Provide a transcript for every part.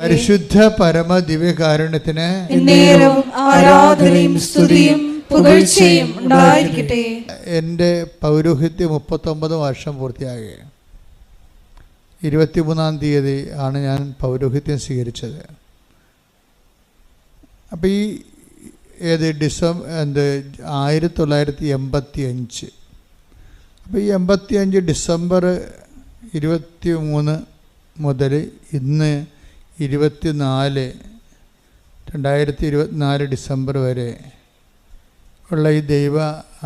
പരിശുദ്ധ പരമ ദിവ്യകാരുണ്യത്തിന് എന്നേരവും ആരാധനയും സ്തുതിയും പുകഴ്ചയും ഉണ്ടായിരിക്കട്ടെ. എൻ്റെ പൗരോഹിത്യം 39 വർഷം പൂർത്തിയായി. 23-ാം തീയതി ആണ് ഞാൻ പൗരോഹിത്യം സ്വീകരിച്ചത്. അപ്പോൾ ഈ ഡിസംബർ 1985. അപ്പോൾ ഈ 85 ഡിസംബർ 23 മുതൽ ഇന്ന് 2024 ഡിസംബർ വരെ ഉള്ള ഈ ദൈവ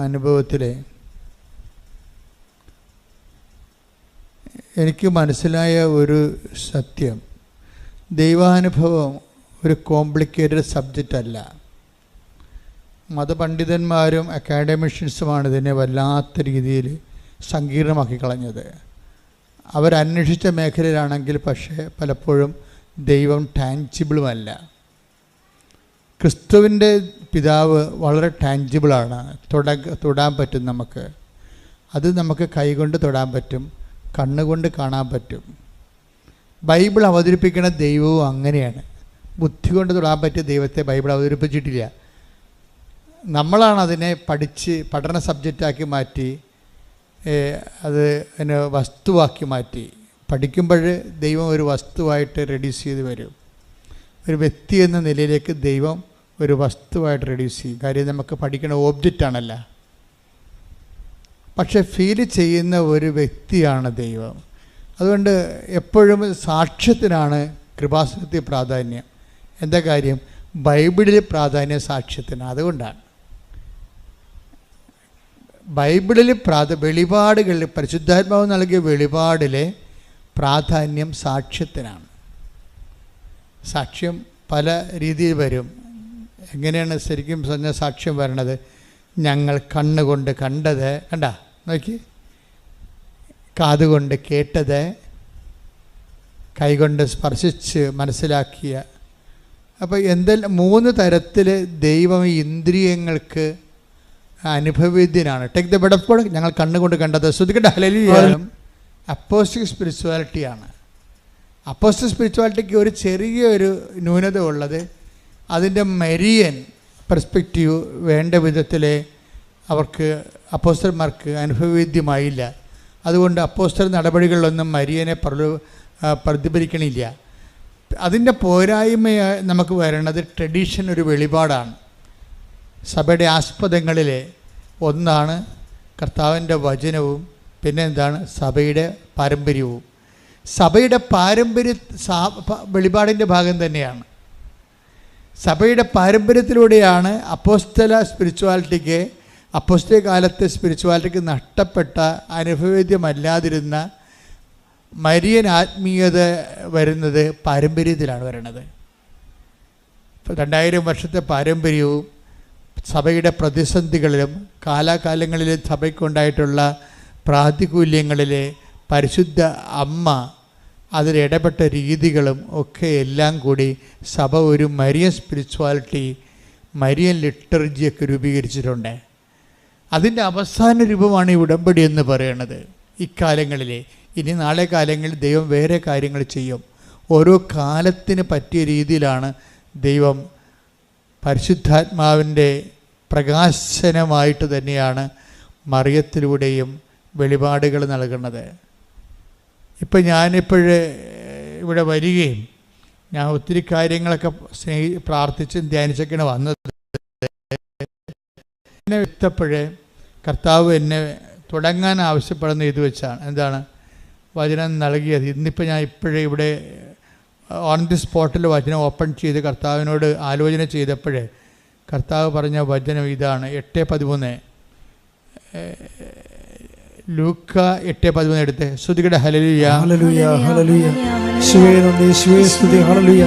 അനുഭവത്തിൽ എനിക്ക് മനസ്സിലായ ഒരു സത്യം, ദൈവാനുഭവം ഒരു കോംപ്ലിക്കേറ്റഡ് സബ്ജക്റ്റ് അല്ല. മതപണ്ഡിതന്മാരും അക്കാഡമിഷ്യൻസുമാണ് ഇതിനെ വല്ലാത്ത രീതിയിൽ സങ്കീർണമാക്കി കളഞ്ഞത്. അവരന്വേഷിച്ച മേഖലയിലാണെങ്കിൽ പക്ഷേ പലപ്പോഴും ദൈവം ടാൻജിബിളുമല്ല. ക്രിസ്തുവിൻ്റെ പിതാവ് വളരെ ടാൻജിബിളാണ്, തൊടാൻ പറ്റും. അത് നമുക്ക് കൈകൊണ്ട് തൊടാൻ പറ്റും, കണ്ണുകൊണ്ട് കാണാൻ പറ്റും. ബൈബിൾ അവതരിപ്പിക്കുന്ന ദൈവവും അങ്ങനെയാണ്. ബുദ്ധി കൊണ്ട് തൊടാൻ പറ്റിയ ദൈവത്തെ ബൈബിൾ അവതരിപ്പിച്ചിട്ടില്ല. നമ്മളാണ് അതിനെ പഠന സബ്ജക്റ്റാക്കി മാറ്റി അതിനെ വസ്തുവാക്കി മാറ്റി. പഠിക്കുമ്പോൾ ദൈവം ഒരു വസ്തുവായിട്ട് റെഡ്യൂസ് ചെയ്ത് വരും. ഒരു വ്യക്തി എന്ന നിലയിലേക്ക് ദൈവം ഒരു വസ്തുവായിട്ട് റെഡ്യൂസ് ചെയ്യും. കാര്യം നമുക്ക് പഠിക്കുന്ന ഓബ്ജക്റ്റാണല്ല, പക്ഷെ ഫീൽ ചെയ്യുന്ന ഒരു വ്യക്തിയാണ് ദൈവം. അതുകൊണ്ട് എപ്പോഴും സാക്ഷ്യത്തിനാണ് കൃപാസനത്തിൽ പ്രാധാന്യം. എന്താ കാര്യം? ബൈബിളിൽ പ്രാധാന്യം സാക്ഷ്യത്തിന്. അതുകൊണ്ടാണ് ബൈബിളിൽ വെളിപാടുകളിൽ പരിശുദ്ധാത്മാവ് നൽകിയ വെളിപാടിലെ പ്രാധാന്യം സാക്ഷ്യത്തിനാണ്. സാക്ഷ്യം പല രീതിയിൽ വരും. എങ്ങനെയാണ് ശരിക്കും പറഞ്ഞ സാക്ഷ്യം വരണത്? ഞങ്ങൾ കണ്ണുകൊണ്ട് കണ്ടത്, നോക്കി, കാതുകൊണ്ട് കേട്ടത്, കൈകൊണ്ട് സ്പർശിച്ച് മനസ്സിലാക്കിയ. അപ്പോൾ എന്തെല്ലാം 3 തരത്തിൽ ദൈവം ഇന്ദ്രിയങ്ങൾക്ക് അനുഭവവേദ്യനാണ്. Take the bed of God. ഞങ്ങൾ കണ്ണുകൊണ്ട് കണ്ടത് ശ്രദ്ധിക്കട്ടെ. ഹല്ലേലൂയ. അപ്പോസ്റ്റിക് സ്പിരിച്വാലിറ്റിയാണ്. അപ്പോസ്റ്റിക് സ്പിരിച്വാലിറ്റിക്ക് ഒരു ചെറിയൊരു ന്യൂനത ഉള്ളത്, അതിൻ്റെ മരിയൻ പെർസ്പെക്റ്റീവ് വേണ്ട വിധത്തിൽ അവർക്ക് അപ്പോസ്തലന്മാർക്ക് അനുഭവവേദ്യമായില്ല. അതുകൊണ്ട് അപ്പോസ്തല നടപടികളിലൊന്നും മരിയനെ പ്രതിഫലിക്കണില്ല. അതിൻ്റെ പോരായ്മയായി നമുക്ക് വരണത് ട്രഡീഷൻ, ഒരു വെളിപാടാണ്. സഭയുടെ ആസ്പദങ്ങളിൽ ഒന്നാണ് കർത്താവിൻ്റെ വചനവും, പിന്നെ എന്താണ് സഭയുടെ പാരമ്പര്യവും. സഭയുടെ പാരമ്പര്യ വെളിപാടിൻ്റെ ഭാഗം തന്നെയാണ്. സഭയുടെ പാരമ്പര്യത്തിലൂടെയാണ് അപ്പോസ്തല സ്പിരിച്വാലിറ്റിക്ക്, അപ്പോസ്തല കാലത്തെ സ്പിരിച്വാലിറ്റിക്ക് നഷ്ടപ്പെട്ട അനുഭവവേദ്യമല്ലാതിരുന്ന മരിയൻ ആത്മീയത വരുന്നത് പാരമ്പര്യത്തിലാണ് വരുന്നത്. 2000 വർഷത്തെ പാരമ്പര്യവും സഭയുടെ പ്രതിസന്ധികളിലും കാലാകാലങ്ങളിലും സഭയ്ക്കുണ്ടായിട്ടുള്ള പ്രാതികൂല്യങ്ങളിലെ പരിശുദ്ധ അമ്മ അതിലിടപെട്ട രീതികളും ഒക്കെ എല്ലാം കൂടി സഭ ഒരു മരിയൻ സ്പിരിച്വാലിറ്റി, മരിയൻ ലിറ്റർജിയൊക്കെ രൂപീകരിച്ചിട്ടുണ്ട്. അതിൻ്റെ അവസാന രൂപമാണ് ഈ ഉടമ്പടി എന്ന് പറയുന്നത്. ഇക്കാലങ്ങളിലെ, ഇനി നാളെ കാലങ്ങളിൽ ദൈവം വേറെ കാര്യങ്ങൾ ചെയ്യും. ഓരോ കാലത്തിന് പറ്റിയ രീതിയിലാണ് ദൈവം പരിശുദ്ധാത്മാവിൻ്റെ പ്രകാശനമായിട്ട് തന്നെയാണ് മറിയത്തിലൂടെയും വെളിപാടുകൾ നൽകുന്നത്. ഇപ്പം ഇവിടെ വരികയും ഞാൻ ഒത്തിരി കാര്യങ്ങളൊക്കെ പ്രാർത്ഥിച്ചും ധ്യാനിച്ചൊക്കെയാണ് വന്നത്. എന്നെ വിട്ടപ്പോഴേ കർത്താവ് എന്നെ തുടങ്ങാൻ ആവശ്യപ്പെടുന്ന ഇത് വെച്ചാണ്. എന്താണ്? വചനം നൽകിയത്. ഇന്നിപ്പോൾ ഞാൻ ഇവിടെ ഓൺ ദി സ്പോട്ടിൽ വചനം ഓപ്പൺ ചെയ്ത് കർത്താവിനോട് ആലോചന ചെയ്തപ്പോഴേ കർത്താവ് പറഞ്ഞ വചനം ഇതാണ്. 8:13 ലൂക്ക 8:13 എടുത്ത് ശ്രുതികട. Hallelujah, hallelujah, hallelujah. യേശുവേ നന്ദി, യേശുവേ സ്തുതി. ഹല്ലേലൂയ.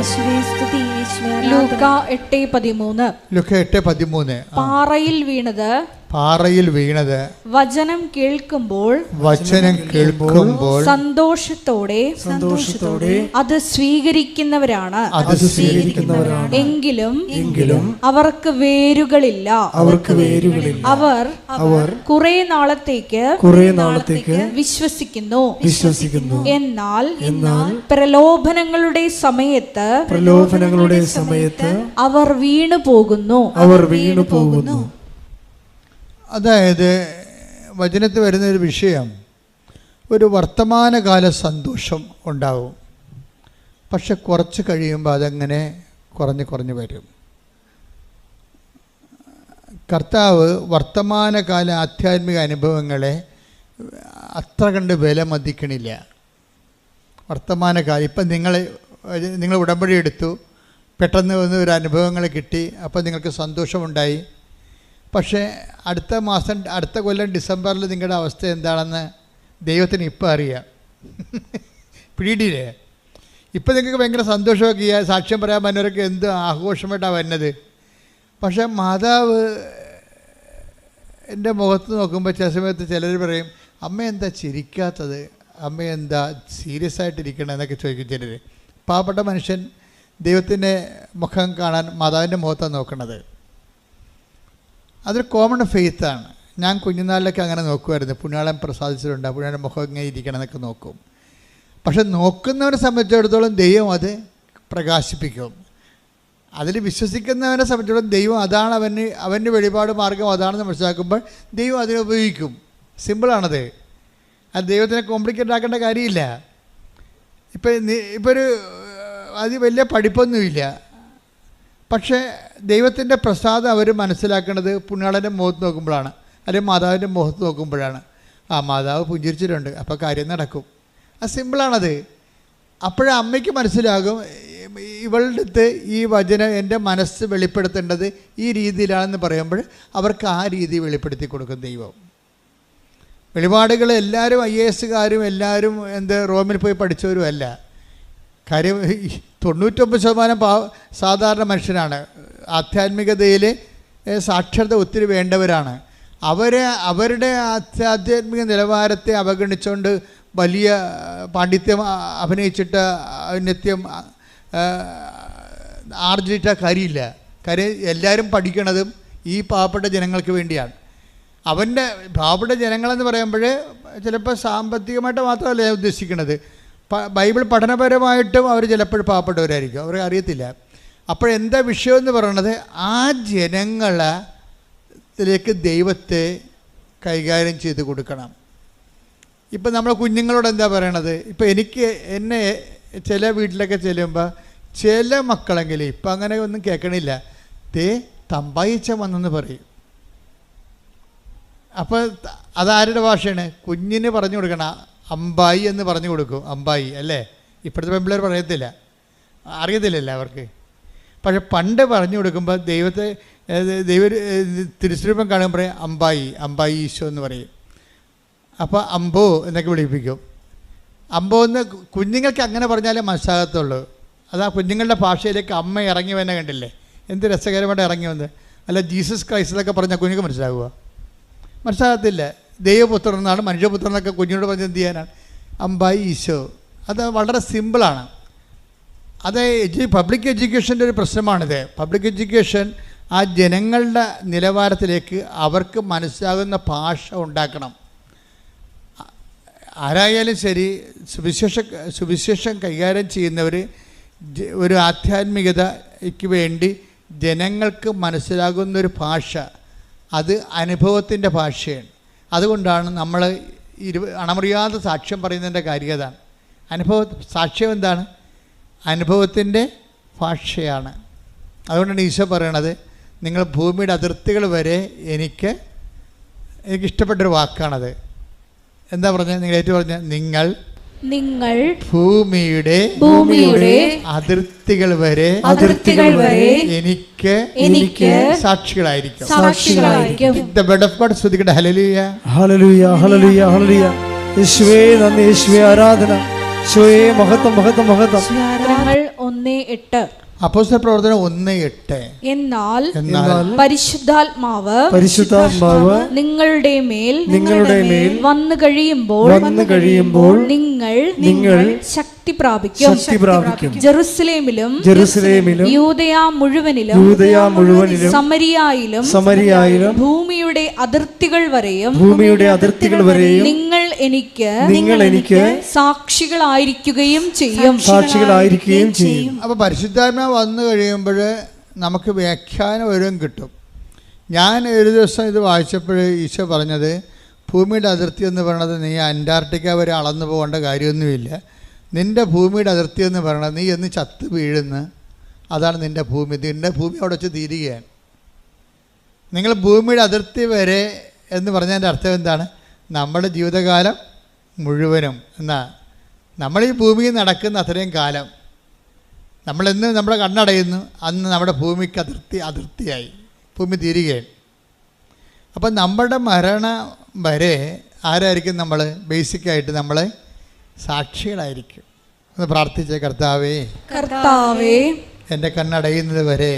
ലൂക്ക 8:13. പാറയിൽ പാറയിൽ വീണത് വചനം കേൾക്കുമ്പോൾ സന്തോഷത്തോടെ അത് സ്വീകരിക്കുന്നവരാണ്. എങ്കിലും അവർക്ക് വേരുകളില്ല. അവർ കുറെ നാളത്തേക്ക് വിശ്വസിക്കുന്നു. എന്നാൽ പ്രലോഭനങ്ങളുടെ സമയത്ത് അവർ വീണു പോകുന്നു. അതായത് വചനത്തിൽ വരുന്നൊരു വിഷയം, ഒരു വർത്തമാനകാല സന്തോഷം ഉണ്ടാവും, പക്ഷെ കുറച്ച് കഴിയുമ്പോൾ അതങ്ങനെ കുറഞ്ഞു വരും. കർത്താവ് വർത്തമാനകാല ആധ്യാത്മിക അനുഭവങ്ങളെ അത്ര കണ്ട് വില മതിക്കണില്ല. വർത്തമാനകാലം ഇപ്പം നിങ്ങൾ ഉടമ്പടി എടുത്തു, പെട്ടെന്ന് വന്ന് ഒരു അനുഭവങ്ങൾ കിട്ടി, അപ്പോൾ നിങ്ങൾക്ക് സന്തോഷമുണ്ടായി. പക്ഷേ അടുത്ത കൊല്ലം ഡിസംബറിൽ നിങ്ങളുടെ അവസ്ഥ എന്താണെന്ന് ദൈവത്തിന് ഇപ്പം അറിയാം. പിടിയില്ലേ? ഇപ്പം നിങ്ങൾക്ക് ഭയങ്കര സന്തോഷമൊക്കെ സാക്ഷ്യം പറയാൻ പറ്റുന്നവരൊക്കെ എന്ത് ആഘോഷമായിട്ടാണ് വരുന്നത്. പക്ഷേ മാതാവ് എൻ്റെ മുഖത്ത് നോക്കുമ്പോൾ ചില സമയത്ത് ചിലർ പറയും, അമ്മ എന്താ ചിരിക്കാത്തത്, അമ്മ എന്താ സീരിയസ് ആയിട്ടിരിക്കണം എന്നൊക്കെ ചോദിക്കും ചിലർ. പാവപ്പെട്ട മനുഷ്യൻ ദൈവത്തിൻ്റെ മുഖം കാണാൻ മാതാവിൻ്റെ മുഖത്താണ് നോക്കുന്നത്. അതൊരു കോമൺ ഫെയ്ത്താണ്. ഞാൻ കുഞ്ഞുനാളിലൊക്കെ അങ്ങനെ നോക്കുമായിരുന്നു. പുണ്യാളൻ പ്രസാദിച്ചിട്ടുണ്ട്, പുണ്യാളൻ മുഖം ഇങ്ങനെ ഇരിക്കണം എന്നൊക്കെ നോക്കും. പക്ഷെ നോക്കുന്നവനെ സംബന്ധിച്ചിടത്തോളം ദൈവം അത് പ്രകാശിപ്പിക്കും. അതിൽ വിശ്വസിക്കുന്നവനെ സംബന്ധിച്ചിടത്തോളം ദൈവം അതാണ് അവൻ്റെ വെളിപാട് മാർഗം അതാണെന്ന് മനസ്സിലാക്കുമ്പോൾ ദൈവം അതിനെ ഉപയോഗിക്കും. സിമ്പിളാണത്. അത് ദൈവത്തിനെ കോംപ്ലിക്കേറ്റ് ആക്കേണ്ട കാര്യമില്ല. ഇപ്പോൾ ഒരു അത് വലിയ പഠിപ്പൊന്നുമില്ല, പക്ഷേ ദൈവത്തിൻ്റെ പ്രസാദം അവർ മനസ്സിലാക്കുന്നത് പുണ്യാളൻ്റെ മുഖത്ത് നോക്കുമ്പോഴാണ്, അല്ലെങ്കിൽ മാതാവിൻ്റെ മുഖത്ത് നോക്കുമ്പോഴാണ്. മാതാവ് പുഞ്ചിരിച്ചിട്ടുണ്ട്, അപ്പോൾ കാര്യം നടക്കും. അത് സിമ്പിളാണത്. അപ്പോഴേ അമ്മയ്ക്ക് മനസ്സിലാകും, ഇവളുടെ അടുത്ത് ഈ വചനം എൻ്റെ മനസ്സ് വെളിപ്പെടുത്തേണ്ടത് ഈ രീതിയിലാണെന്ന് പറയുമ്പോൾ അവർക്ക് ആ രീതി വെളിപ്പെടുത്തി കൊടുക്കും ദൈവം. വെളിപാടുകൾ എല്ലാവരും IAS എല്ലാവരും റോമിൽ പോയി പഠിച്ചവരും അല്ല. കാര്യം 99% സാധാരണ മനുഷ്യരാണ്. ആധ്യാത്മികതയിൽ സാക്ഷരത ഒത്തിരി വേണ്ടവരാണ്. അവരുടെ ആധ്യാത്മിക നിലവാരത്തെ അവഗണിച്ചുകൊണ്ട് വലിയ പാണ്ഡിത്യം അഭിനയിച്ചിട്ട് ഔന്നത്യം ആർജിച്ച കാര്യമില്ല. കാര്യം എല്ലാവരും പഠിക്കണതും ഈ പാവപ്പെട്ട ജനങ്ങൾക്ക് വേണ്ടിയാണ്. പാവപ്പെട്ട ജനങ്ങളെന്ന് പറയുമ്പോൾ ചിലപ്പോൾ സാമ്പത്തികമായിട്ട് മാത്രമല്ല ഉദ്ദേശിക്കുന്നത്, ബൈബിൾ പഠനപരമായിട്ടും അവർ ചിലപ്പോൾ പാവപ്പെട്ടവരായിരിക്കും, അവർക്ക് അറിയത്തില്ല. അപ്പോഴെന്താ വിഷയമെന്ന് പറയണത്, ആ ജനങ്ങളിലേക്ക് ദൈവത്തെ കൈകാര്യം ചെയ്ത് കൊടുക്കണം. ഇപ്പം നമ്മൾ കുഞ്ഞുങ്ങളോട് എന്താ പറയണത്? ഇപ്പം എന്നെ ചില വീട്ടിലൊക്കെ ചെല്ലുമ്പോൾ ചില മക്കളെങ്കിലും ഇപ്പം അങ്ങനെ ഒന്നും കേൾക്കണില്ല, തമ്പായിച്ച വന്നെന്ന് പറയും. അപ്പോൾ അതാരുടെ ഭാഷയാണ്? കുഞ്ഞിന് പറഞ്ഞു കൊടുക്കണം. അമ്പായി എന്ന് പറഞ്ഞു കൊടുക്കും. അമ്പായി അല്ലേ? ഇപ്പോഴത്തെ പെൺപിള്ളേർ അറിയത്തില്ലല്ലോ അവർക്ക്. പക്ഷെ പണ്ട് പറഞ്ഞു കൊടുക്കുമ്പോൾ ദൈവ തിരുസ്വരൂപം കാണുമ്പോൾ പറയും അമ്പായി ഈശോ എന്ന് പറയും. അപ്പോൾ അമ്പോ എന്നൊക്കെ വിളിപ്പിക്കും. അമ്പോ എന്ന് കുഞ്ഞുങ്ങൾക്ക് അങ്ങനെ പറഞ്ഞാലേ മനസ്സിലാകത്തുള്ളൂ. അത് ആ കുഞ്ഞുങ്ങളുടെ ഭാഷയിലേക്ക് അമ്മ ഇറങ്ങി വന്നെ കണ്ടില്ലേ? എന്ത് രസകരമായിട്ട് ഇറങ്ങി വന്ന്. അല്ല ജീസസ് ക്രൈസ്റ്റ് എന്നൊക്കെ പറഞ്ഞാൽ കുഞ്ഞുങ്ങൾക്ക് മനസ്സിലാകുക? മനസ്സിലാകത്തില്ല. ദൈവപുത്രൻ എന്നാണ്, മനുഷ്യപുത്രൻ എന്നൊക്കെ കുഞ്ഞിനോട് പറഞ്ഞ് എന്ത് ചെയ്യാനാണ്? അമ്പായി ഈശോ. അത് വളരെ സിമ്പിളാണ്. അത് പബ്ലിക് എഡ്യൂക്കേഷൻ്റെ ഒരു പ്രശ്നമാണിത്. പബ്ലിക് എഡ്യൂക്കേഷൻ ആ ജനങ്ങളുടെ നിലവാരത്തിലേക്ക് അവർക്ക് മനസ്സിലാകുന്ന ഭാഷ ഉണ്ടാക്കണം. ആരായാലും ശരി, സുവിശേഷം കൈകാര്യം ചെയ്യുന്നവർ ഒരു ആധ്യാത്മികതയ്ക്ക് വേണ്ടി ജനങ്ങൾക്ക് മനസ്സിലാകുന്നൊരു ഭാഷ, അത് അനുഭവത്തിൻ്റെ ഭാഷയാണ്. അതുകൊണ്ടാണ് നമ്മൾ അണമുറിയാതെ സാക്ഷ്യം പറയുന്നതിൻ്റെ കാര്യം അതാണ്. സാക്ഷ്യം എന്താണ്? അനുഭവത്തിൻ്റെ ഭാഷയാണ്. അതുകൊണ്ടാണ് ഈശോ പറയണത്, നിങ്ങൾ ഭൂമിയുടെ അതിർത്തികൾ വരെ എനിക്കിഷ്ടപ്പെട്ടൊരു വാക്കാണത്. എന്താ പറഞ്ഞത്? നിങ്ങൾ ഏറ്റു പറഞ്ഞ നിങ്ങൾ ഭൂമിയുടെ അതിർത്തികൾ വരെ എനിക്ക് സാക്ഷികളായിരിക്കും. The word of God സ്തുതിക്കട്ടെ. Hallelujah hallelujah hallelujah hallelujah. യേശുവേ നന്ദി, യേശുവേ ആരാധന, യേശുവേ മഹത്വം മഹത്വം മഹത്വം. 1:8 അപ്പോസ്തല പ്രവർത്തനം 1:8. എന്നാൽ എന്നാൽ പരിശുദ്ധാത്മാവ് നിങ്ങളുടെ മേൽ വന്നു കഴിയുമ്പോൾ നിങ്ങൾ ശക്തി പ്രാപിക്കും. ജെറുസലേമിലും യൂദയ മുഴുവനിലും സമരിയായിലും ഭൂമിയുടെ അതിർത്തികൾ വരെയും നിങ്ങൾ എനിക്ക് സാക്ഷികളായിരിക്കുകയും ചെയ്യും. അപ്പോൾ പരിശുദ്ധാത്മാവ് വന്നു കഴിയുമ്പോൾ നമുക്ക് വ്യാഖ്യാനം ഓരോന്നും കിട്ടും. ഞാൻ ഒരു ദിവസം ഇത് വായിച്ചപ്പോൾ ഈശോ പറഞ്ഞത്, ഭൂമിയുടെ അതിർത്തി എന്ന് പറയുന്നത് നീ അന്റാർട്ടിക്ക വരെ അളന്നു പോകേണ്ട കാര്യമൊന്നുമില്ല. നിൻ്റെ ഭൂമിയുടെ അതിർത്തി എന്ന് പറയുന്നത് നീ എന്ന് ചത്ത് വീഴുന്ന അതാണ് നിൻ്റെ ഭൂമി. നിൻ്റെ ഭൂമി അവിടെ വെച്ച് തീരുകയാണ്. നിങ്ങൾ ഭൂമിയുടെ അതിർത്തി വരെ എന്ന് പറഞ്ഞതിൻ്റെ അർത്ഥം എന്താണ്? നമ്മുടെ ജീവിതകാലം മുഴുവനും എന്നാ. നമ്മൾ ഈ ഭൂമിയിൽ നടക്കുന്ന അത്രയും കാലം നമ്മളെന്ന് നമ്മുടെ കണ്ണടയുന്നു, അന്ന് നമ്മുടെ ഭൂമിക്ക് അതിർത്തിയായി, ഭൂമി തീരുകയാണ്. അപ്പം നമ്മുടെ മരണം വരെ ആരായിരിക്കും? നമ്മൾ ബേസിക്കായിട്ട് നമ്മൾ സാക്ഷികളായിരിക്കും. ഒന്ന് പ്രാർത്ഥിച്ച കർത്താവേ എൻ്റെ കണ്ണടയുന്നത് വരെ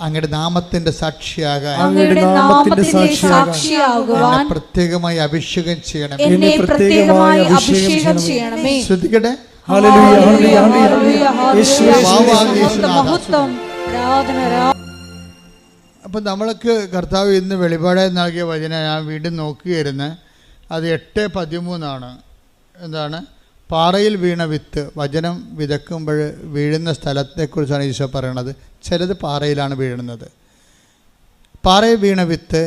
അങ്ങയുടെ നാമത്തിന്റെ സാക്ഷിയാകാൻ പ്രത്യേകമായി അഭിഷേകം ചെയ്യണമേ. ശ്രദ്ധിക്കട്ടെ. അപ്പം നമ്മൾക്ക് കർത്താവ് ഇന്ന് വെളിപാടായി നൽകിയ വചനം ഞാൻ വീണ്ടും നോക്കുകയായിരുന്നു. അത് 8:13 എന്താണ്? പാറയിൽ വീണ വിത്ത്. വചനം വിതക്കുമ്പോൾ വീഴുന്ന സ്ഥലത്തെക്കുറിച്ചാണ് ഈശോ പറയണത്. ചിലത് പാറയിലാണ് വീഴുന്നത്. പാറയിൽ വീണ വിത്ത്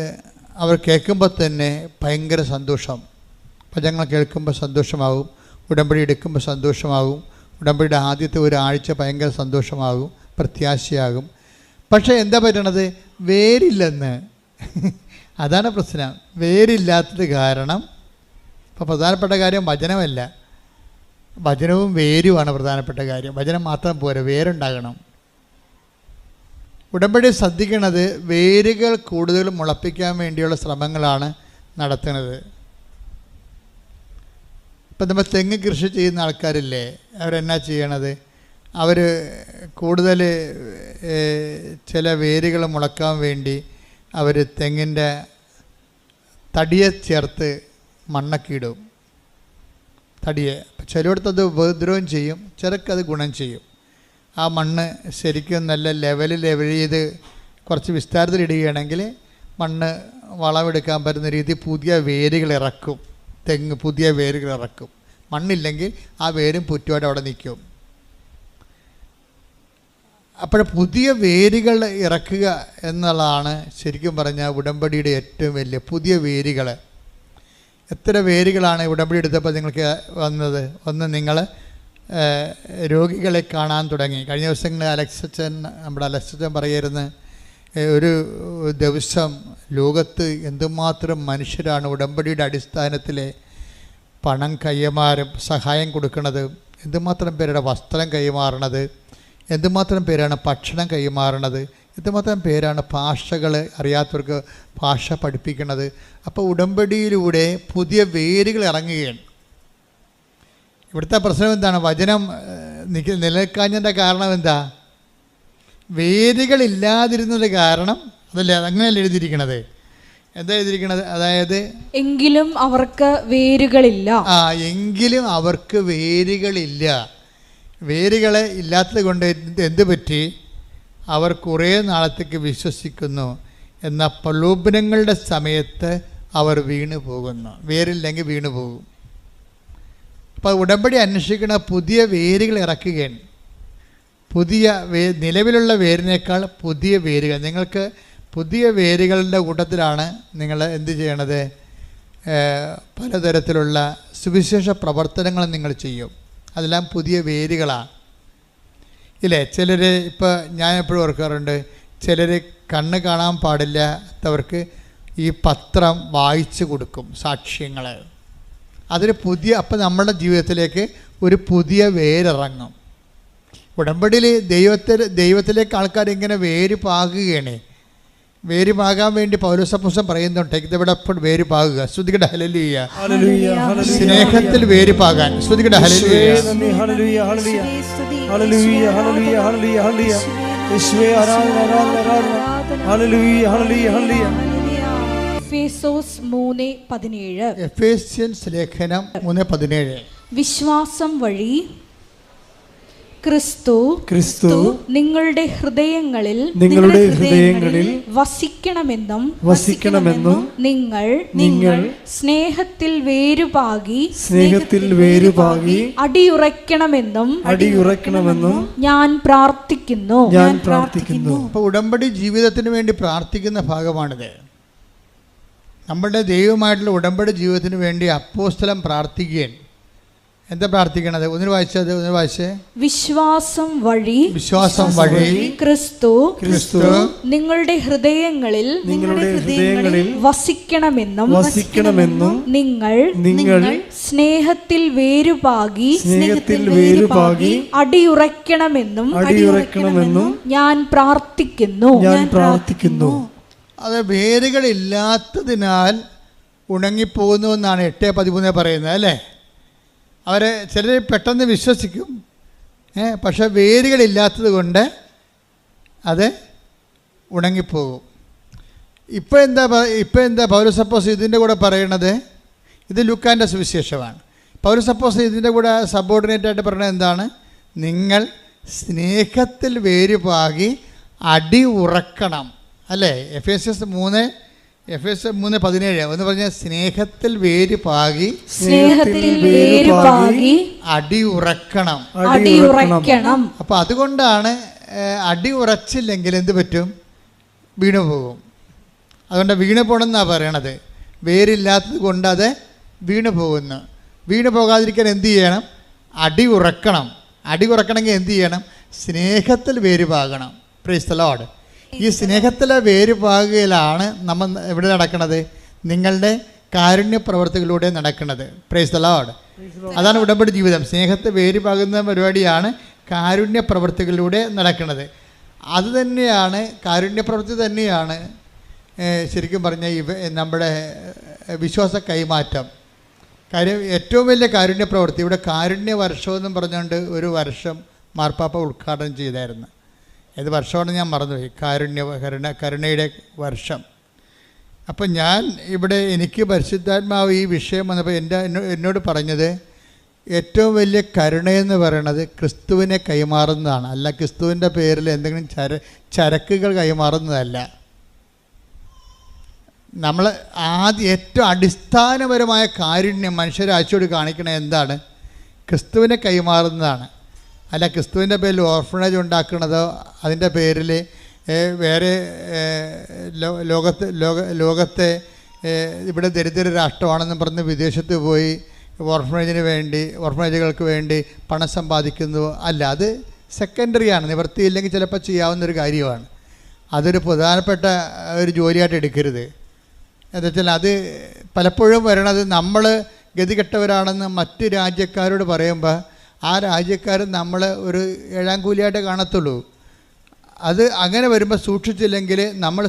അവർ കേൾക്കുമ്പോൾ തന്നെ ഭയങ്കര സന്തോഷം. വചനങ്ങൾ കേൾക്കുമ്പോൾ സന്തോഷമാകും, ഉടമ്പടി എടുക്കുമ്പോൾ സന്തോഷമാകും, ഉടമ്പടിയുടെ ആദ്യത്തെ ഒരാഴ്ച ഭയങ്കര സന്തോഷമാകും, പ്രത്യാശയാകും. പക്ഷേ എന്താ പറ്റണത്? വേരില്ലെന്ന്. അതാണ് പ്രശ്നം. വേരില്ലാത്തത് കാരണം. ഇപ്പോൾ പ്രധാനപ്പെട്ട കാര്യം വചനമല്ല, വചനവും വേരുമാണ് പ്രധാനപ്പെട്ട കാര്യം. വചനം മാത്രം പോരാ, വേരുണ്ടാകണം. ഉടമ്പടി ശ്രദ്ധിക്കുന്നത് വേരുകൾ കൂടുതൽ മുളപ്പിക്കാൻ വേണ്ടിയുള്ള ശ്രമങ്ങളാണ് നടത്തുന്നത്. ഇപ്പം നമ്മൾ തെങ്ങ് കൃഷി ചെയ്യുന്ന ആൾക്കാരില്ലേ, അവരെന്നാ ചെയ്യണത്? അവർ കൂടുതൽ ചില വേരുകൾ മുളക്കാൻ വേണ്ടി അവർ തെങ്ങിൻ്റെ തടിയെ ചേർത്ത് മണ്ണൊക്കെ ഇടും. തടിയെ ചിലയിടത്തത് ഉപദ്രവം ചെയ്യും, ചിലക്കത് ഗുണം ചെയ്യും. ആ മണ്ണ് ശരിക്കും നല്ല ലെവൽ ചെയ്ത് കുറച്ച് വിസ്താരത്തിൽ ഇടുകയാണെങ്കിൽ മണ്ണ് വളമെടുക്കാൻ പറ്റുന്ന രീതി പുതിയ വേരുകൾ ഇറക്കും. തെങ്ങ് പുതിയ വേരുകൾ ഇറക്കും. മണ്ണില്ലെങ്കിൽ ആ വേരും പുറ്റുമായിട്ട് അവിടെ നിൽക്കും. അപ്പോൾ പുതിയ വേരുകൾ ഇറക്കുക എന്നുള്ളതാണ് ശരിക്കും പറഞ്ഞാൽ ഉടമ്പടിയുടെ ഏറ്റവും വലിയ പുതിയ വേരുകൾ. എത്ര വേരുകളാണ് ഉടമ്പടി എടുത്തപ്പോൾ നിങ്ങൾക്ക് വന്നത്? ഒന്ന്, നിങ്ങൾ രോഗികളെ കാണാൻ തുടങ്ങി. കഴിഞ്ഞ ദിവസങ്ങളിൽ നമ്മുടെ അലക്സച്ചൻ പറയായിരുന്നു, ഒരു ദിവസം ലോകത്ത് എന്തുമാത്രം മനുഷ്യരാണ് ഉടമ്പടിയുടെ അടിസ്ഥാനത്തിൽ പണം കൈമാറും, സഹായം കൊടുക്കുന്നത്, എന്തുമാത്രം പേരുടെ വസ്ത്രം കൈമാറണത്, എന്തുമാത്രം പേരാണ് ഭക്ഷണം കൈമാറണത്, എന്തുമാത്രം പേരാണ് ഭാഷകൾ അറിയാത്തവർക്ക് ഭാഷ പഠിപ്പിക്കുന്നത്. അപ്പോൾ ഉടമ്പടിയിലൂടെ പുതിയ വേരുകൾ ഇറങ്ങുകയാണ്. ഇവിടുത്തെ പ്രശ്നം എന്താണ്? വചനം നിലനിൽക്കാഞ്ഞതിൻ്റെ കാരണം എന്താ? വേരുകളില്ലാതിരുന്നത് കാരണം. അതല്ലേ, അങ്ങനെയല്ല എഴുതിയിരിക്കണത്. എന്താ എഴുതിയിരിക്കണത്? അതായത് എങ്കിലും അവർക്ക് വേരുകളില്ല. എങ്കിലും അവർക്ക് വേരുകളില്ല. വേരുകളെ ഇല്ലാത്തത് കൊണ്ട് എന്ത് പറ്റി? അവർ കുറേ നാളത്തേക്ക് വിശ്വസിക്കുന്നു, എന്നാൽ പ്രലോഭനങ്ങളുടെ സമയത്ത് അവർ വീണു പോകുന്നു. വേരില്ലെങ്കിൽ വീണു പോകും. അപ്പോൾ ഉടമ്പടി അന്വേഷിക്കുന്ന പുതിയ വേരുകൾ ഇറക്കുകയാണ്. പുതിയ നിലവിലുള്ള വേരിനേക്കാൾ പുതിയ വേരുകൾ. നിങ്ങൾക്ക് പുതിയ വേരുകളുടെ കൂട്ടത്തിലാണ് നിങ്ങൾ എന്ത് ചെയ്യണത്? പലതരത്തിലുള്ള സുവിശേഷ പ്രവർത്തനങ്ങൾ നിങ്ങൾ ചെയ്യും. അതെല്ലാം പുതിയ വേരുകളാണ് ഇല്ലേ? ചിലർ, ഇപ്പോൾ ഞാൻ എപ്പോഴും ഓർക്കാറുണ്ട്, ചിലർ കണ്ണ് കാണാൻ പാടില്ലാത്തവർക്ക് ഈ പത്രം വായിച്ചു കൊടുക്കും, സാക്ഷ്യങ്ങൾ. അതൊരു പുതിയ, അപ്പം നമ്മുടെ ജീവിതത്തിലേക്ക് ഒരു പുതിയ വേരിറങ്ങും. ഉടമ്പടിയിൽ ദൈവത്തിലേക്ക് ആൾക്കാർ ഇങ്ങനെ വേര് പാകുകയാണ്. വേരുപാകാൻ വേണ്ടി പൗലോസപ്പോസ്തലൻ പറയുന്നുണ്ട്, ടേക്ക് ദ ബെഡ് അപ്പ്, വേരുപാകുക. സ്തുതിക്കട്ടെ, ഹല്ലേലൂയ. സ്നേഹത്തിൽ വേരുപാകാൻ. സ്തുതിക്കട്ടെ, ഹല്ലേലൂയ. എഫേസ്യൻസ് ലേഖനം 3:17. വിശ്വാസം വഴി ക്രിസ്തു നിങ്ങളുടെ ഹൃദയങ്ങളിൽ വസിക്കണമെന്നും നിങ്ങൾ സ്നേഹത്തിൽ വേരുപാകി അടിയുറയ്ക്കണമെന്നും ഞാൻ പ്രാർത്ഥിക്കുന്നു. അപ്പോൾ ഉടമ്പടി ജീവിതത്തിന് വേണ്ടി പ്രാർത്ഥിക്കുന്ന ഭാഗമാണിത്. നമ്മുടെ ദൈവമായിട്ടുള്ള ഉടമ്പടി ജീവിതത്തിന് വേണ്ടി അപ്പോസ്തലൻ പ്രാർത്ഥിക്കുകയാണ്. എന്താ പ്രാർത്ഥിക്കണത്? ഒന്ന് വായിച്ചേ. വിശ്വാസം വഴി ക്രിസ്തു നിങ്ങളുടെ ഹൃദയങ്ങളിൽ വസിക്കണമെന്നും നിങ്ങൾ സ്നേഹത്തിൽ വേരുപാകി അടിയുറയ്ക്കണമെന്നും ഞാൻ പ്രാർത്ഥിക്കുന്നു. അത് വേരുകളില്ലാത്തതിനാൽ ഉണങ്ങിപ്പോകുന്നു എന്നാണ് 8:13 പറയുന്നത്, അല്ലേ? ചിലർ പെട്ടെന്ന് വിശ്വസിക്കും, പക്ഷെ വേരുകളില്ലാത്തത് കൊണ്ട് അത് ഉണങ്ങിപ്പോകും. ഇപ്പോൾ എന്താ പൗലോസപ്പോസ്തലൻ ഇതിൻ്റെ കൂടെ പറയണത്? ഇത് ലൂക്കാൻ്റെ സുവിശേഷമാണ്. പൗലോസപ്പോസ്തലൻ ഇതിൻ്റെ കൂടെ സബോർഡിനേറ്റായിട്ട് പറയുന്നത് എന്താണ്? നിങ്ങൾ സ്നേഹത്തിൽ വേരുപാകി അടി ഉറക്കണം, അല്ലേ? എഫേസ്യസ് 3:17 ഒന്ന് പറഞ്ഞ സ്നേഹത്തിൽ വേരുപാകി അടി ഉറക്കണം. അപ്പം അതുകൊണ്ടാണ് അടി ഉറച്ചില്ലെങ്കിൽ എന്ത് പറ്റും? വീണു പോകും. അതുകൊണ്ട് വീണു പോകണമെന്നാണ് പറയണത്. വേരില്ലാത്തത് കൊണ്ട് അത് വീണു പോകുന്നു. വീണു പോകാതിരിക്കാൻ എന്ത് ചെയ്യണം? അടി ഉറക്കണം. അടി ഉറക്കണമെങ്കിൽ എന്ത് ചെയ്യണം? സ്നേഹത്തിൽ വേരുപാകണം. Praise the Lord. ഈ സ്നേഹത്തിലെ വേരുപാകയിലാണ് നമ്മൾ എവിടെ നടക്കുന്നത്? നിങ്ങളുടെ കാരുണ്യ പ്രവർത്തികളിലൂടെ നടക്കുന്നത്. Praise the Lord. അതാണ് ഉടമ്പടി ജീവിതം. സ്നേഹത്തെ വേരുപാകുന്ന പരിപാടിയാണ് കാരുണ്യ പ്രവർത്തികളിലൂടെ നടക്കുന്നത്. അത് തന്നെയാണ്, കാരുണ്യ പ്രവൃത്തി തന്നെയാണ് ശരിക്കും പറഞ്ഞാൽ നമ്മുടെ വിശ്വാസ കൈമാറ്റം. കാര്യം ഏറ്റവും വലിയ കാരുണ്യ പ്രവൃത്തി. ഇവിടെ കാരുണ്യ വർഷമെന്നും പറഞ്ഞുകൊണ്ട് ഒരു വർഷം മാർപ്പാപ്പ ഉദ്ഘാടനം ചെയ്തായിരുന്നു. ഏത് വർഷമാണ് ഞാൻ മറന്നുപോയി. കരുണയുടെ വർഷം. അപ്പം ഞാൻ ഇവിടെ എനിക്ക് പരിശുദ്ധാത്മാവ് ഈ വിഷയം വന്നപ്പോൾ എന്നോട് പറഞ്ഞത് ഏറ്റവും വലിയ കരുണയെന്ന് പറയണത് ക്രിസ്തുവിനെ കൈമാറുന്നതാണ്, അല്ല ക്രിസ്തുവിൻ്റെ പേരിൽ എന്തെങ്കിലും ചരക്കുകൾ കൈമാറുന്നതല്ല. നമ്മൾ ഏറ്റവും അടിസ്ഥാനപരമായ കാരുണ്യം മനുഷ്യരാശിയോട് കാണിക്കണത് എന്താണ്? ക്രിസ്തുവിനെ കൈമാറുന്നതാണ്. അല്ല ക്രിസ്തുവിൻ്റെ പേരിൽ ഓർഫണേജ് ഉണ്ടാക്കുന്നതോ അതിൻ്റെ പേരിൽ വേറെ ലോകത്തെ ഇവിടെ ദരിദ്ര രാഷ്ട്രമാണെന്ന് പറഞ്ഞ് വിദേശത്ത് പോയി ഓർഫണേജുകൾക്ക് വേണ്ടി പണം സമ്പാദിക്കുന്നതോ അല്ല. അത് സെക്കൻഡറിയാണ്. നിവൃത്തിയില്ലെങ്കിൽ ചിലപ്പോൾ ചെയ്യാവുന്നൊരു കാര്യമാണ്. അതൊരു പ്രധാനപ്പെട്ട ഒരു ജോലിയായിട്ട് എടുക്കരുത്. എന്നുവെച്ചാൽ അത് പലപ്പോഴും വരണത് നമ്മൾ ഗതികെട്ടവരാണെന്ന് മറ്റ് രാജ്യക്കാരോട് പറയുമ്പോൾ ആ രാജ്യക്കാർ നമ്മൾ ഒരു ഏഴാം കൂലിയായിട്ട് കാണത്തുള്ളൂ. അത് അങ്ങനെ വരുമ്പോൾ സൂക്ഷിച്ചില്ലെങ്കിൽ നമ്മൾ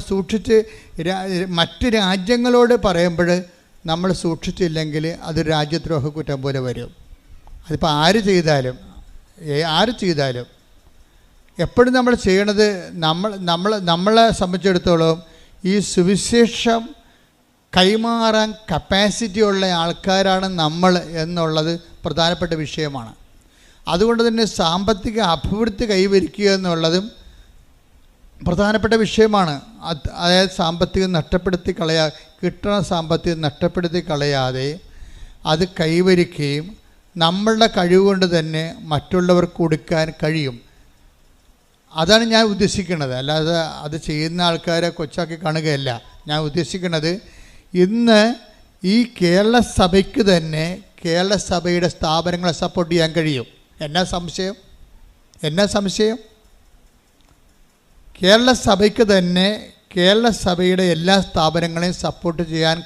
മറ്റ് രാജ്യങ്ങളോട് പറയുമ്പോൾ നമ്മൾ സൂക്ഷിച്ചില്ലെങ്കിൽ അത് രാജ്യദ്രോഹ കുറ്റം പോലെ വരും. അതിപ്പോൾ ആര് ചെയ്താലും എപ്പോഴും നമ്മൾ ചെയ്യണത് നമ്മളെ സംബന്ധിച്ചിടത്തോളം ഈ സുവിശേഷം കൈമാറാൻ കപ്പാസിറ്റി ഉള്ള ആൾക്കാരാണ് നമ്മൾ എന്നുള്ളത് പ്രധാനപ്പെട്ട വിഷയമാണ്. അതുകൊണ്ട് തന്നെ സാമ്പത്തിക അഭിവൃദ്ധി കൈവരിക്കുക എന്നുള്ളതും പ്രധാനപ്പെട്ട വിഷയമാണ്. അതായത് കിട്ടുന്ന സാമ്പത്തികം നഷ്ടപ്പെടുത്തി കളയാതെ അത് കൈവരിക്കുകയും നമ്മളുടെ കഴിവുകൊണ്ട് തന്നെ മറ്റുള്ളവർക്ക് കൊടുക്കാൻ കഴിയും. അതാണ് ഞാൻ ഉദ്ദേശിക്കുന്നത്. അല്ലാതെ അത് ചെയ്യുന്ന ആൾക്കാരെ കൊച്ചാക്കി കാണുകയല്ല. ഞാൻ ഉദ്ദേശിക്കുന്നത് ഇന്ന് ഈ കേരള സഭയ്ക്ക് തന്നെ കേരള സഭയുടെ സ്ഥാപനങ്ങളെ സപ്പോർട്ട് ചെയ്യാൻ കഴിയും. എന്നാ സംശയം? കേരള സഭയ്ക്ക് തന്നെ കേരള സഭയുടെ എല്ലാ സ്ഥാപനങ്ങളെയും സപ്പോർട്ട് ചെയ്യാൻ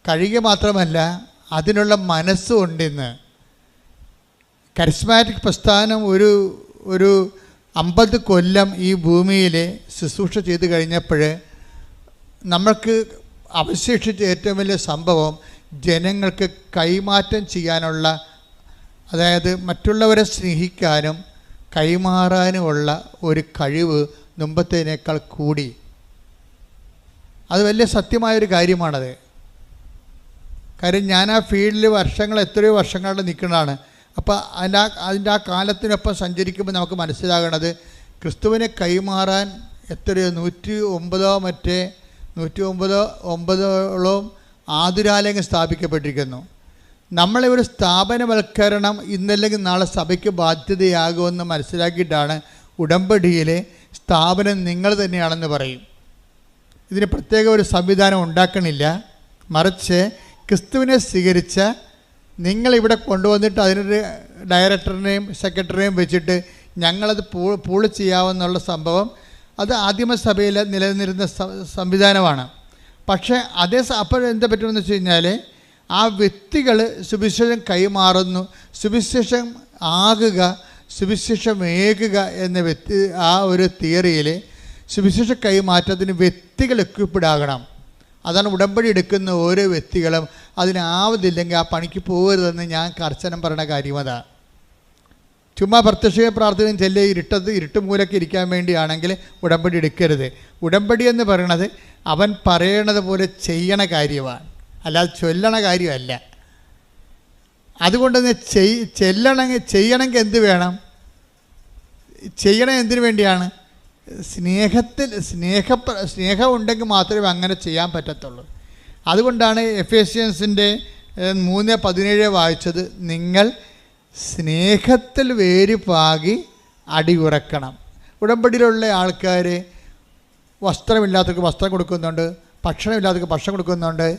കഴിയുക മാത്രമല്ല അതിനുള്ള മനസ്സും ഉണ്ടിന്ന്. കരിസ്മാറ്റിക് പ്രസ്ഥാനം ഒരു 50 കൊല്ലം ഈ ഭൂമിയിൽ ശുശ്രൂഷ ചെയ്ത് കഴിഞ്ഞപ്പോൾ നമ്മൾക്ക് അവശേഷിച്ച ഏറ്റവും വലിയ സംഭവം ജനങ്ങൾക്ക് കൈമാറ്റം ചെയ്യാനുള്ള, അതായത് മറ്റുള്ളവരെ സ്നേഹിക്കാനും കൈമാറാനുമുള്ള ഒരു കഴിവ് മുമ്പത്തേനേക്കാൾ കൂടി. അത് വലിയ സത്യമായൊരു കാര്യമാണത്. കാര്യം ഞാൻ ആ ഫീൽഡിൽ എത്രയോ വർഷങ്ങളുടെ നിൽക്കുന്നതാണ്. അപ്പോൾ അതിൻ്റെ ആ കാലത്തിനൊപ്പം സഞ്ചരിക്കുമ്പോൾ നമുക്ക് മനസ്സിലാകണത് ക്രിസ്തുവിനെ കൈമാറാൻ എത്രയോ 109 ആതുരാലയങ്ങൾ സ്ഥാപിക്കപ്പെട്ടിരിക്കുന്നു. നമ്മളെ ഒരു സ്ഥാപനവൽക്കരണം ഇന്നല്ലെങ്കിൽ നാളെ സഭയ്ക്ക് ബാധ്യതയാകുമെന്ന് മനസ്സിലാക്കിയിട്ടാണ് ഉടമ്പടിയിലെ സ്ഥാപനം നിങ്ങൾ തന്നെയാണെന്ന് പറയും. ഇതിന് പ്രത്യേക ഒരു സംവിധാനം ഉണ്ടാക്കണില്ല, മറിച്ച് ക്രിസ്തുവിനെ സ്വീകരിച്ച നിങ്ങളിവിടെ കൊണ്ടുവന്നിട്ട് അതിനൊരു ഡയറക്ടറിനെയും സെക്രട്ടറിയെയും വെച്ചിട്ട് ഞങ്ങളത് പൂള് ചെയ്യാമെന്നുള്ള സംഭവം അത് ആദിമസഭയിൽ നിലനിന്നിരുന്ന സംവിധാനമാണ്. പക്ഷേ അപ്പോൾ എന്താ പറ്റുമെന്ന് വെച്ച് കഴിഞ്ഞാൽ ആ വ്യക്തികൾ സുവിശേഷം കൈമാറുന്നു, സുവിശേഷം ആകുക, സുവിശേഷമേകുക എന്ന ആ ഒരു തിയറിയിൽ സുവിശേഷ കൈമാറ്റത്തിന് വ്യക്തികൾ എക്വിപ്പിഡാകണം. അതാണ് ഉടമ്പടി എടുക്കുന്ന ഓരോ വ്യക്തികളും അതിനാവതില്ലെങ്കിൽ ആ പണിക്ക് പോകരുതെന്ന് ഞാൻ കർശനം പറയുന്ന കാര്യം അതാണ്. ചുമ്മാ പ്രത്യക്ഷ പ്രാർത്ഥനയും ചെല്ല് ഇരുട്ട് മൂലക്ക് ഇരിക്കാൻ വേണ്ടിയാണെങ്കിൽ ഉടമ്പടി എടുക്കരുത്. ഉടമ്പടി എന്ന് പറയണത് അവൻ പറയണത് പോലെ ചെയ്യണ കാര്യമാണ്, അല്ലാതെ ചൊല്ലണ കാര്യമല്ല. അതുകൊണ്ട് തന്നെ ചെയ്യണമെങ്കിൽ എന്ത് വേണം? ചെയ്യണം എന്തിനു വേണ്ടിയാണ്? സ്നേഹം ഉണ്ടെങ്കിൽ മാത്രമേ അങ്ങനെ ചെയ്യാൻ പറ്റത്തുള്ളൂ. അതുകൊണ്ടാണ് എഫേസ്യൻസിൻ്റെ 3:17 വായിച്ചത്, നിങ്ങൾ സ്നേഹത്തിൽ വേര് പാകി അടിയുറക്കണം. ഉടമ്പടിയിലുള്ള ആൾക്കാർ വസ്ത്രമില്ലാത്തവർക്ക് വസ്ത്രം കൊടുക്കുന്നുണ്ട്, ഭക്ഷണമില്ലാത്തവർക്ക് ഭക്ഷണം കൊടുക്കുന്നുണ്ട്,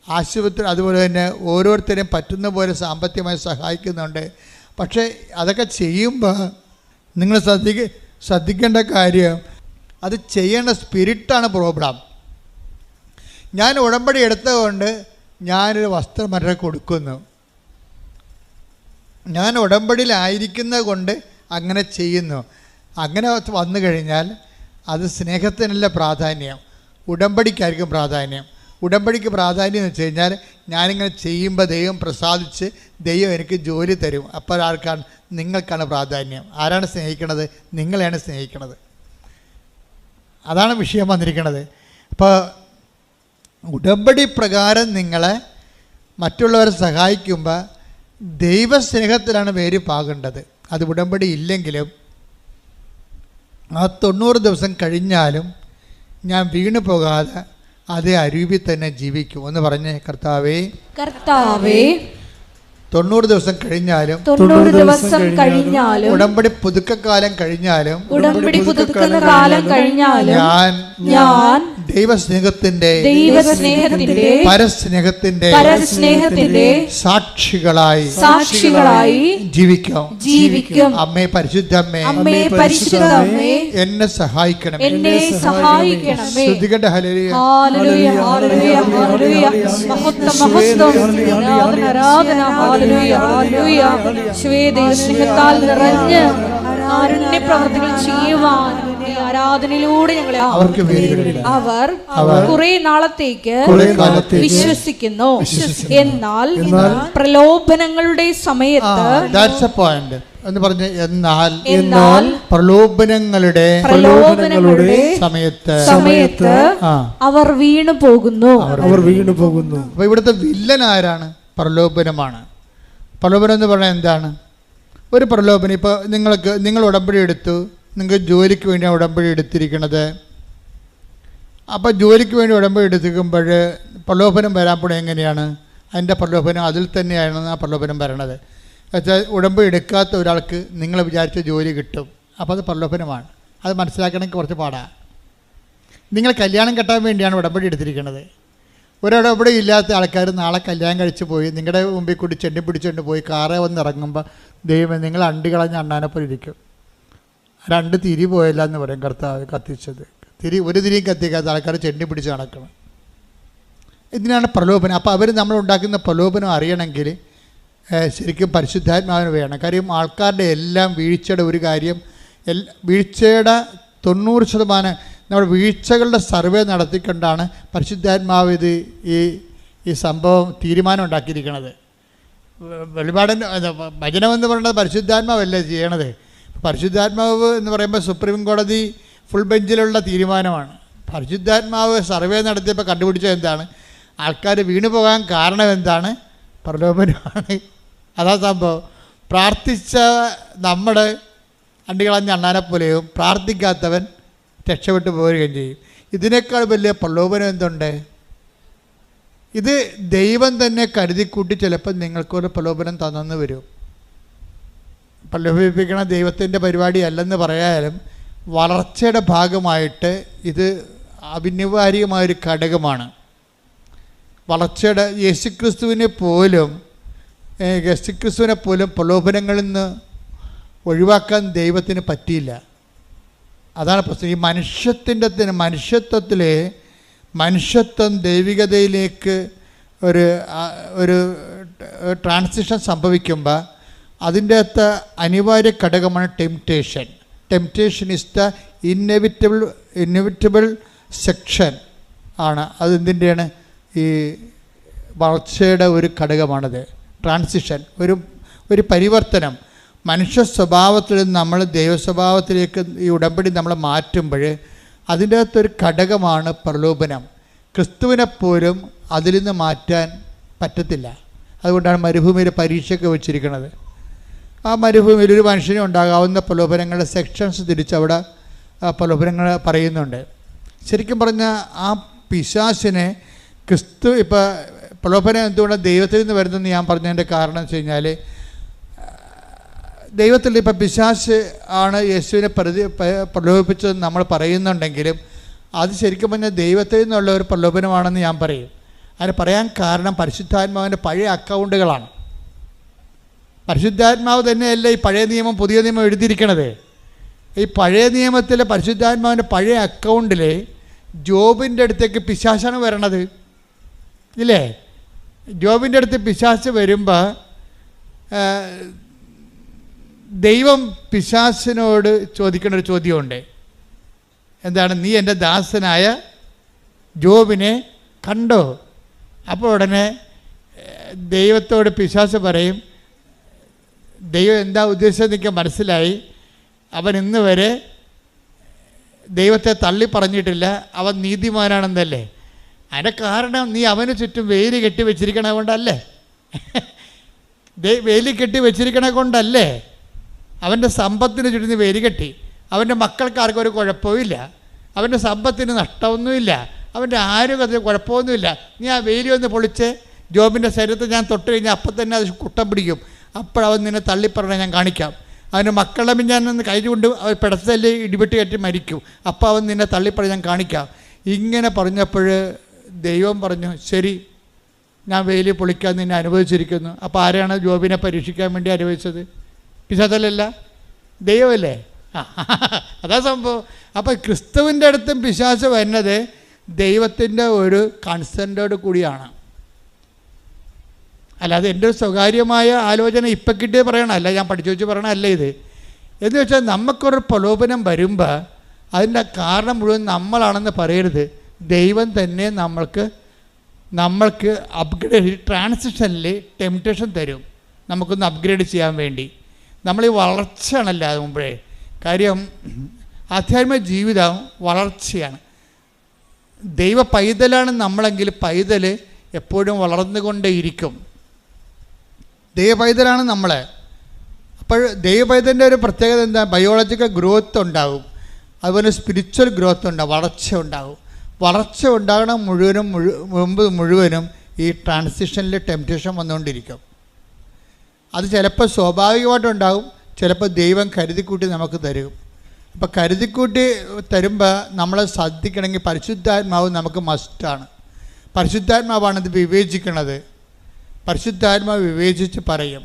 ആശുപത്രി അതുപോലെ തന്നെ ഓരോരുത്തരെയും പറ്റുന്ന പോലെ സാമ്പത്തികമായി സഹായിക്കുന്നുണ്ട്. പക്ഷേ അതൊക്കെ ചെയ്യുമ്പോൾ നിങ്ങൾ ശ്രദ്ധിക്കേണ്ട കാര്യം, അത് ചെയ്യേണ്ട സ്പിരിറ്റാണ് പ്രോബ്ലം. ഞാൻ ഉടമ്പടി എടുത്തതുകൊണ്ട് ഞാനൊരു വസ്ത്രം മറ്റേ കൊടുക്കുന്നു, ഞാൻ ഉടമ്പടിയിലായിരിക്കുന്നത് കൊണ്ട് അങ്ങനെ ചെയ്യുന്നു. അങ്ങനെ വന്നു കഴിഞ്ഞാൽ അത് സ്നേഹത്തിനല്ല പ്രാധാന്യം, ഉടമ്പടിക്കായിരിക്കും പ്രാധാന്യം. ഉടമ്പടിക്ക് പ്രാധാന്യം എന്ന് വെച്ച് കഴിഞ്ഞാൽ ഞാനിങ്ങനെ ചെയ്യുമ്പോൾ ദൈവം പ്രസാദിച്ച് ദൈവം എനിക്ക് ജോലി തരും. അപ്പോൾ ആർക്കാണ്? നിങ്ങൾക്കാണ് പ്രാധാന്യം. ആരാണ് സ്നേഹിക്കണത്? നിങ്ങളെയാണ് സ്നേഹിക്കണത്. അതാണ് വിഷയം വന്നിരിക്കുന്നത്. അപ്പോൾ ഉടമ്പടി പ്രകാരം നിങ്ങളെ മറ്റുള്ളവരെ സഹായിക്കുമ്പോൾ ദൈവസ്നേഹത്തിലാണ് വേര് പാകേണ്ടത്. അത് ഉടമ്പടി ഇല്ലെങ്കിലും ആ 90 ദിവസം കഴിഞ്ഞാലും ഞാൻ വീണു പോകാതെ അതേ അരൂപിൽ തന്നെ ജീവിക്കും എന്ന് പറഞ്ഞ് കർത്താവേ 90 ദിവസം കഴിഞ്ഞാലും ഉടമ്പടി പുതുക്കക്കാലം കഴിഞ്ഞാലും ഞാൻ ദൈവസ്നേഹത്തിന്റെ പരസ്നേഹത്തിന്റെ സാക്ഷികളായി ജീവിക്കും. അമ്മേ പരിശുദ്ധമ്മേ എന്നെ സഹായിക്കണം. ശ്രുതികട്ടെ ഹല്ലേലൂയ. സ്നേഹത്താൽ നിറഞ്ഞ് കാരുണ്യ പ്രവർത്തികൾ ചെയ്യുവാൻ ഈ ആരാധനയിലൂടെ ഞങ്ങളെ അവർ കുറെ നാളത്തേക്ക് വിശ്വസിക്കുന്നു. എന്നാൽ പ്രലോഭനങ്ങളുടെ സമയത്ത് എന്ന് പറഞ്ഞ എന്നാൽ പ്രലോഭനങ്ങളുടെ സമയത്ത് അവർ വീണു പോകുന്നു. അപ്പൊ ഇവിടുത്തെ വില്ലൻ ആരാണ്? പ്രലോഭനമാണ്. പ്രലോഭനം എന്ന് പറഞ്ഞാൽ എന്താണ്? ഒരു പ്രലോഭനം, ഇപ്പോൾ നിങ്ങൾ ഉടമ്പടി എടുത്തു, നിങ്ങൾക്ക് ജോലിക്ക് വേണ്ടിയാണ് ഉടമ്പടി എടുത്തിരിക്കുന്നത്. അപ്പോൾ ജോലിക്ക് വേണ്ടി ഉടമ്പടി എടുത്തിരിക്കുമ്പോൾ പ്രലോഭനം വരാൻ എങ്ങനെയാണ്? അതിൻ്റെ പ്രലോഭനം അതിൽ തന്നെയാണ് ആ പ്രലോഭനം വരണത്. വെച്ചാൽ ഉടമ്പടി എടുക്കാത്ത ഒരാൾക്ക് നിങ്ങൾ വിചാരിച്ച ജോലി കിട്ടും, അപ്പോൾ അത് പ്രലോഭനമാണ്. അത് മനസ്സിലാക്കണമെങ്കിൽ കുറച്ച് പാടാണ്. നിങ്ങൾ കല്യാണം കെട്ടാൻ വേണ്ടിയാണ് ഉടമ്പടി എടുത്തിരിക്കുന്നത്. ഒരിടപടി ഇല്ലാത്ത ആൾക്കാർ നാളെ കല്യാണം കഴിച്ച് പോയി നിങ്ങളുടെ മുമ്പിൽ കൂടി ചെണ്ടി പിടിച്ചുകൊണ്ട് പോയി കാറേ വന്ന് ഇറങ്ങുമ്പോൾ ദൈവം നിങ്ങൾ അണ്ടി കളഞ്ഞ അണ്ണാനപ്പോൾ ഇരിക്കും. 2 തിരി പോയല്ല എന്ന് പറയും കർത്താവ് കത്തിച്ചത്. ഒരു തിരിയും കത്തിക്കാത്ത ആൾക്കാർ ചെണ്ടി പിടിച്ച് നടക്കണം. ഇതിനാണ് പ്രലോഭനം. അപ്പോൾ അവർ നമ്മളുണ്ടാക്കുന്ന പ്രലോഭനം അറിയണമെങ്കിൽ ശരിക്കും പരിശുദ്ധാത്മാവിന് വേണം. കാര്യം ആൾക്കാരുടെ എല്ലാം വീഴ്ചയുടെ ഒരു കാര്യം വീഴ്ചയുടെ 90% നമ്മൾ വീഴ്ചകളുടെ സർവേ നടത്തിക്കൊണ്ടാണ് പരിശുദ്ധാത്മാവ് ഈ സംഭവം തീരുമാനം ഉണ്ടാക്കിയിരിക്കുന്നത്. വെളിപാടിൻ്റെ വചനമെന്ന് പറയുന്നത് പരിശുദ്ധാത്മാവല്ലേ ചെയ്യണത്. പരിശുദ്ധാത്മാവ് എന്ന് പറയുമ്പോൾ സുപ്രീം കോടതി ഫുൾ ബെഞ്ചിലുള്ള തീരുമാനമാണ്. പരിശുദ്ധാത്മാവ് സർവേ നടത്തിയപ്പോൾ കണ്ടുപിടിച്ചത് എന്താണ്? ആൾക്കാർ വീണു പോകാൻ കാരണം എന്താണ്? പ്രലോഭനമാണ്. അതാ സംഭവം. പ്രാർത്ഥിച്ച നമ്മുടെ അണ്ടികളഞ്ഞ അണ്ണാനെപ്പോലെയും പ്രാർത്ഥിക്കാത്തവൻ രക്ഷപ്പെട്ടു പോവുകയും ചെയ്യും. ഇതിനേക്കാൾ വലിയ പ്രലോഭനം എന്തുണ്ട്? ഇത് ദൈവം തന്നെ കരുതിക്കൂട്ടി ചിലപ്പോൾ നിങ്ങൾക്കൊരു പ്രലോഭനം തന്നെന്ന് വരും. പ്രലോഭിപ്പിക്കണ ദൈവത്തിൻ്റെ പരിപാടി അല്ലെന്ന് പറയാനും വളർച്ചയുടെ ഭാഗമായിട്ട് ഇത് അഭിനിവാര്യമായൊരു ഘടകമാണ്. വളർച്ചയുടെ യേശുക്രിസ്തുവിനെ പോലും പ്രലോഭനങ്ങളിൽ നിന്ന് ഒഴിവാക്കാൻ ദൈവത്തിന് പറ്റിയില്ല. അതാണ് പ്രശ്നം. ഈ മനുഷ്യത്വം ദൈവികതയിലേക്ക് ഒരു ട്രാൻസിഷൻ സംഭവിക്കുമ്പോൾ അതിൻ്റെ അകത്ത് അനിവാര്യ ഘടകമാണ് temptation. Temptation is the inevitable section ആണ്. അതെന്തിൻ്റെയാണ്? ഈ വളർച്ചയുടെ ഒരു ഘടകമാണത്. ട്രാൻസിഷൻ, ഒരു പരിവർത്തനം. മനുഷ്യ സ്വഭാവത്തിൽ നിന്ന് നമ്മൾ ദൈവ സ്വഭാവത്തിലേക്ക് ഈ ഉടമ്പടി നമ്മൾ മാറ്റുമ്പോൾ അതിൻ്റെ അകത്തൊരു ഘടകമാണ് പ്രലോഭനം. ക്രിസ്തുവിനെപ്പോലും അതിൽ നിന്ന് മാറ്റാൻ പറ്റത്തില്ല. അതുകൊണ്ടാണ് മരുഭൂമിയിൽ പരീക്ഷയൊക്കെ വെച്ചിരിക്കുന്നത്. ആ മരുഭൂമിയിൽ ഒരു മനുഷ്യന് ഉണ്ടാകാവുന്ന പ്രലോഭനങ്ങളുടെ സെക്ഷൻസ് തിരിച്ചവിടെ പ്രലോഭനങ്ങൾ പറയുന്നുണ്ട്. ശരിക്കും പറഞ്ഞാൽ ആ പിശാചിനെ ക്രിസ്തു ഇപ്പോൾ പ്രലോഭനം എന്തുകൊണ്ടാണ് ദൈവത്തിൽ നിന്ന് വരുന്നതെന്ന് ഞാൻ പറഞ്ഞതിൻ്റെ കാരണം എന്ന് വെച്ച് കഴിഞ്ഞാൽ, ദൈവത്തിൽ ഇപ്പം പിശാച് ആണ് യേശുവിനെ പ്രലോഭിപ്പിച്ചതെന്ന് നമ്മൾ പറയുന്നുണ്ടെങ്കിലും അത് ശരിക്കും പറഞ്ഞാൽ ദൈവത്തിൽ നിന്നുള്ള ഒരു പ്രലോഭനമാണെന്ന് ഞാൻ പറയും. അതിന് പറയാൻ കാരണം പരിശുദ്ധാത്മാവിൻ്റെ പഴയ അക്കൗണ്ടുകളാണ്. പരിശുദ്ധാത്മാവ് തന്നെയല്ല ഈ പഴയ നിയമം പുതിയ നിയമം എഴുതിയിരിക്കണത്. ഈ പഴയ നിയമത്തിലെ പരിശുദ്ധാത്മാവിൻ്റെ പഴയ അക്കൗണ്ടിൽ ജോബിൻ്റെ അടുത്തേക്ക് പിശാചാണ് വരണത്, ഇല്ലേ? ജോബിൻ്റെ അടുത്ത് പിശാച് വരുമ്പോൾ ദൈവം പിശാചിനോട് ചോദിക്കേണ്ട ഒരു ചോദ്യമുണ്ട്. എന്താണ്? നീ എൻ്റെ ദാസനായ ജോബിനെ കണ്ടോ? അപ്പോൾ ഉടനെ ദൈവത്തോട് പിശാച് പറയും, ദൈവം എന്താ ഉദ്ദേശിച്ചത് എനിക്ക് മനസ്സിലായി. അവൻ ഇന്ന് വരെ ദൈവത്തെ തള്ളി പറഞ്ഞിട്ടില്ല, അവൻ നീതിമാനാണെന്നല്ലേ. അതിൻ്റെ കാരണം നീ അവന് ചുറ്റും വേലി കെട്ടി വെച്ചിരിക്കണ കൊണ്ടല്ലേ? വേലി കെട്ടി വെച്ചിരിക്കണ കൊണ്ടല്ലേ? അവൻ്റെ സമ്പത്തിന് ചുറ്റും വേലി കെട്ടി. അവൻ്റെ മക്കൾക്കാർക്കും ഒരു കുഴപ്പമില്ല, അവൻ്റെ സമ്പത്തിന് നഷ്ടമൊന്നുമില്ല, അവൻ്റെ ആരോഗ്യത്തിന് കുഴപ്പമൊന്നുമില്ല. നീ ആ വേലി ഒന്ന് പൊളിച്ച് ജോബിൻ്റെ ശരീരത്തിൽ ഞാൻ തൊട്ട് കഴിഞ്ഞാൽ അപ്പം തന്നെ അത് കുട്ടം പിടിക്കും. അപ്പോഴവൻ നിന്നെ തള്ളിപ്പറഞ്ഞാൽ ഞാൻ കാണിക്കാം. അവൻ്റെ മക്കളെ ഞാൻ കൈ കൊണ്ട് അവർ പിടത്തല്ലേ ഇടിപെട്ട് കയറ്റി മരിക്കും. അപ്പോൾ അവൻ നിന്നെ തള്ളിപ്പറഞ്ഞ് ഞാൻ കാണിക്കാം. ഇങ്ങനെ പറഞ്ഞപ്പോൾ ദൈവം പറഞ്ഞു, ശരി, ഞാൻ വേലി പൊളിക്കാൻ നിന്നെ അനുവദിച്ചിരിക്കുന്നു. അപ്പോൾ ആരെയാണ് ജോബിനെ പരീക്ഷിക്കാൻ വേണ്ടി അനുവദിച്ചത്? പിശാചല്ല, ദൈവമല്ലേ? അതാ സംഭവം. അപ്പോൾ ക്രിസ്തുവിൻ്റെ അടുത്തും പിശാച് വരുന്നത് ദൈവത്തിൻ്റെ ഒരു കൺസെൻറ്റോട് കൂടിയാണ്. അല്ലാതെ എൻ്റെ ഒരു സ്വകാര്യമായ ആലോചന ഇപ്പം കിട്ടിയത് പറയണമല്ല, ഞാൻ പഠിച്ചു വെച്ച് പറയണമല്ല ഇത്. എന്ന് വെച്ചാൽ നമുക്കൊരു പ്രലോഭനം വരുമ്പോൾ അതിൻ്റെ കാരണം മുഴുവൻ നമ്മളാണെന്ന് പറയരുത്. ദൈവം തന്നെ നമ്മൾക്ക് അപ്ഗ്രേഡ് ട്രാൻസിഷനിൽ ടെംപ്റ്റേഷൻ തരും, നമുക്കൊന്ന് അപ്ഗ്രേഡ് ചെയ്യാൻ വേണ്ടി. നമ്മൾ ഈ വളർച്ചയാണല്ലോ അത് മുമ്പേ. കാര്യം ആധ്യാത്മിക ജീവിതം വളർച്ചയാണ്. ദൈവ പൈതലാണ് നമ്മളെങ്കിൽ പൈതൽ എപ്പോഴും വളർന്നുകൊണ്ടേയിരിക്കും. ദൈവപൈതലാണ് നമ്മൾ. അപ്പോൾ ദൈവപൈതലിൻ്റെ ഒരു പ്രത്യേകത എന്താ? ബയോളജിക്കൽ ഗ്രോത്ത് ഉണ്ടാകും, അതുപോലെ സ്പിരിച്വൽ ഗ്രോത്ത് ഉണ്ടാകും, വളർച്ച ഉണ്ടാകും. വളർച്ച ഉണ്ടാകണം മുഴുവനും ഈ ട്രാൻസിഷനിൽ ടെംപ്റ്റേഷൻ വന്നുകൊണ്ടിരിക്കും. അത് ചിലപ്പോൾ സ്വാഭാവികമായിട്ടുണ്ടാകും, ചിലപ്പോൾ ദൈവം കരുതിക്കൂട്ടി നമുക്ക് തരും. അപ്പോൾ കരുതിക്കൂട്ടി തരുമ്പോൾ നമ്മളെ ശ്രദ്ധിക്കണമെങ്കിൽ പരിശുദ്ധാത്മാവ് നമുക്ക് മസ്റ്റാണ്. പരിശുദ്ധാത്മാവാണ് ഇത് വിവേചിക്കുന്നത്. പരിശുദ്ധാത്മാവ് വിവേചിച്ച് പറയും.